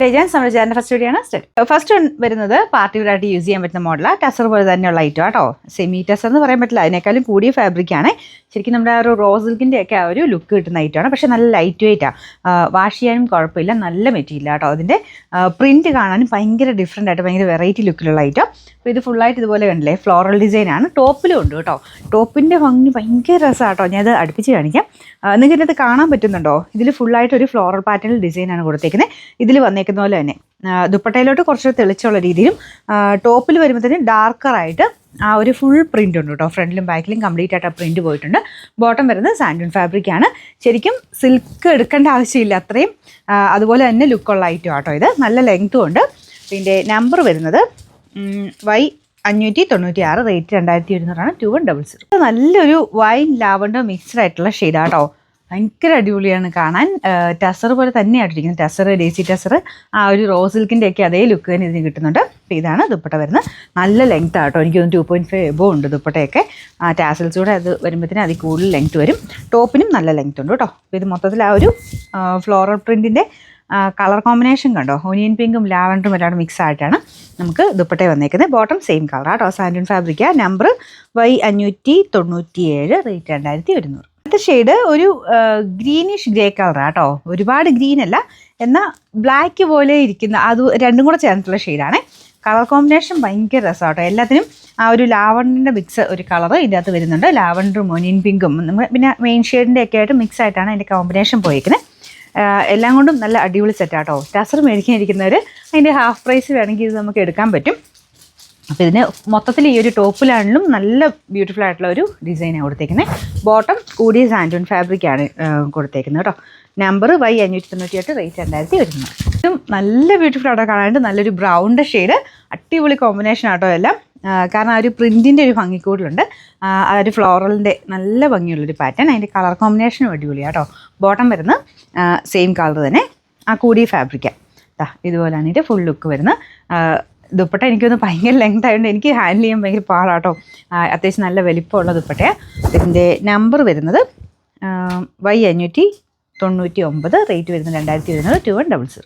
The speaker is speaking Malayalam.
നമ്മുടെ ഫസ്റ്റ് വീഡിയോ ആണ് ഫസ്റ്റ് വരുന്നത് പാർട്ടി വെയറായിട്ട് യൂസ് ചെയ്യാൻ പറ്റുന്ന മോഡലാണ്. ടസർ പോലെ തന്നെയുള്ള ഐറ്റം കേട്ടോ. സെമി ടസർ എന്ന് പറയാൻ പറ്റില്ല, അതിനേക്കാളും കൂടിയ ഫാബ്രിക്കാണ്. ശരിക്കും നമ്മുടെ ആ ഒരു റോസ് സിൽക്കിൻ്റെ ഒക്കെ ആ ഒരു ലുക്ക് കിട്ടുന്ന ഐറ്റമാണ്. പക്ഷേ നല്ല ലൈറ്റ് വെയിറ്റാണ്, വാഷ് ചെയ്യാനും കുഴപ്പമില്ല, നല്ല മെറ്റീരിയൽ കേട്ടോ. അതിൻ്റെ പ്രിൻറ്റ് കാണാനും ഭയങ്കര ഡിഫറെൻ്റ് ആയിട്ട് ഭയങ്കര വെറൈറ്റി ലുക്കിലുള്ള ഐറ്റം. അപ്പോൾ ഇത് ഫുള്ളായിട്ട് ഇതുപോലെ കണ്ടില്ലേ, ഫ്ലോറൽ ഡിസൈനാണ്. ടോപ്പിലും ഉണ്ട് കേട്ടോ. ടോപ്പിൻ്റെ ഭംഗി ഭയങ്കര രസമാണ് കേട്ടോ. ഞാനത് അടുപ്പിച്ച് കാണിക്കാം. നിങ്ങൾക്ക് ഇതിനകത്ത് കാണാൻ പറ്റുന്നുണ്ടോ? ഇതിൽ ഫുള്ളായിട്ട് ഒരു ഫ്ലോറൽ പാറ്റേണിൽ ഡിസൈനാണ് കൊടുത്തേക്കുന്നത്. ഇതിൽ വന്നേക്കുന്ന പോലെ തന്നെ ദുപ്പട്ടയിലോട്ട് കുറച്ച് തെളിച്ചുള്ള രീതിയിലും ടോപ്പിൽ വരുമ്പോഴത്തേനും ഡാർക്കറായിട്ട് ആ ഒരു ഫുൾ പ്രിൻ്റ് ഉണ്ട് കേട്ടോ. ഫ്രണ്ടിലും ബാക്കിലും കംപ്ലീറ്റ് ആയിട്ട് ആ പ്രിൻറ്റ് പോയിട്ടുണ്ട്. ബോട്ടം വരുന്നത് സാൻഡൂൺ ഫാബ്രിക്കാണ്. ശരിക്കും സിൽക്ക് എടുക്കേണ്ട ആവശ്യമില്ല, അത്രയും അതുപോലെ തന്നെ ലുക്കുള്ള ഐറ്റം കേട്ടോ. ഇത് നല്ല ലെങ്ത്തും ഉണ്ട്. ഇതിൻ്റെ നമ്പർ വരുന്നത് Y596, റേറ്റ് 2100 2100. നല്ലൊരു വൈൻ ലാവൻഡർ മിക്സ്ഡ് ആയിട്ടുള്ള ഷെയ്ഡാട്ടോ. ഭയങ്കര അടിപൊളിയാണ് കാണാൻ. ടസർ പോലെ തന്നെയായിട്ടിരിക്കുന്നത്. ടസർ, ഡേസി ടസർ, ആ ഒരു റോസ് സിൽക്കിൻ്റെ ഒക്കെ അതേ ലുക്ക് തന്നെ ഇതിന് കിട്ടുന്നുണ്ട്. അപ്പോൾ ഇതാണ് ദുപ്പട്ട വരുന്നത്. നല്ല ലെങ്ത് ആട്ടോ. എനിക്ക് തോന്നുന്നു 2.5 എബോ ഉണ്ട് ദുപ്പട്ടയൊക്കെ. ടാസൽസ് കൂടെ അത് വരുമ്പോഴത്തേനും അതിൽ കൂടുതൽ ലെങ്ത് വരും. ടോപ്പിനും നല്ല ലെങ്ത് ഉണ്ട് കേട്ടോ. അപ്പോൾ ഇത് മൊത്തത്തിൽ ആ ഒരു ഫ്ലോറൽ പ്രിൻറ്റിൻ്റെ കളർ കോമ്പിനേഷൻ കണ്ടോ. ഒനിയൻ പിങ്കും ലാവൻഡറും എല്ലാം മിക്സ് ആയിട്ടാണ് നമുക്ക് ദുപ്പട്ട വന്നേക്കുന്നത്. ബോട്ടം സെയിം കളർ കേട്ടോ. സാൻഡൂൺ ഫാബ്രിക്കാണ്. Number Y597, rate 2100. അടുത്ത ഷെയ്ഡ് ഒരു ഗ്രീനിഷ് ഗ്രേ കളറാണ് കേട്ടോ. ഒരുപാട് ഗ്രീൻ അല്ല, എന്നാൽ ബ്ലാക്ക് പോലെ ഇരിക്കുന്ന, അത് രണ്ടും കൂടെ ചേർന്നിട്ടുള്ള ഷെയ്ഡാണ്. കളർ കോമ്പിനേഷൻ ഭയങ്കര രസമാണ് കേട്ടോ. എല്ലാത്തിനും ആ ഒരു ലാവണ്ടറിൻ്റെ മിക്സ് ഒരു കളർ ഇതിൻ്റെ അകത്ത് വരുന്നുണ്ട്. ലാവൻഡറും ഒനിയൻ പിങ്കും പിന്നെ മെയിൻ ഷെയ്ഡിൻ്റെ ഒക്കെ ആയിട്ട് മിക്സ് ആയിട്ടാണ് അതിൻ്റെ കോമ്പിനേഷൻ പോയിരിക്കുന്നത്. എല്ലാം കൊണ്ടും നല്ല അടിപൊളി സെറ്റാട്ടോ. ടസർ മേടിക്കാനിരിക്കുന്നവർ അതിൻ്റെ ഹാഫ് പ്രൈസ് വേണമെങ്കിൽ ഇത് നമുക്ക് എടുക്കാൻ പറ്റും. അപ്പോൾ ഇതിന് മൊത്തത്തിൽ ഈ ഒരു ടോപ്പിലാണെങ്കിലും നല്ല ബ്യൂട്ടിഫുൾ ആയിട്ടുള്ള ഒരു ഡിസൈനാണ് കൊടുത്തേക്കുന്നത്. ബോട്ടം കൂടിയ സാൻഡൂൺ ഫാബ്രിക്കാണ് കൊടുത്തേക്കുന്നത് കേട്ടോ. Number Y598, rate 2100. ഇതും നല്ല ബ്യൂട്ടിഫുൾ ആട്ടോ കാണാനായിട്ട്. നല്ലൊരു ബ്രൗണിൻ്റെ ഷെയ്ഡ്, അടിപൊളി കോമ്പിനേഷൻ ആട്ടോ എല്ലാം. കാരണം ആ ഒരു പ്രിൻറ്റിൻ്റെ ഒരു ഭംഗി കൂടുതലുണ്ട്. ആ ഒരു ഫ്ലോറലിൻ്റെ നല്ല ഭംഗിയുള്ളൊരു പാറ്റേൺ. അതിൻ്റെ കളർ കോമ്പിനേഷനും അടിപൊളിയാണ് കേട്ടോ. ബോട്ടം വരുന്ന സെയിം കളർ തന്നെ, ആ കൂടിയ ഫാബ്രിക്കാണ്. ഇതുപോലെയാണ് ഇതിൻ്റെ ഫുൾ ലുക്ക് വരുന്നത്. ദുപ്പട്ട എനിക്കൊന്ന് ഭയങ്കര ലെങ്ത് ആയതുകൊണ്ട് എനിക്ക് ഹാൻഡിൽ ചെയ്യാൻ ഭയങ്കര പാടാട്ടോ. അത്യാവശ്യം നല്ല വലിപ്പമുള്ള ദുപ്പട്ടയാണ്. ഇതിൻ്റെ നമ്പർ വരുന്നത് Y599, റേറ്റ് വരുന്നത് 2100 2100.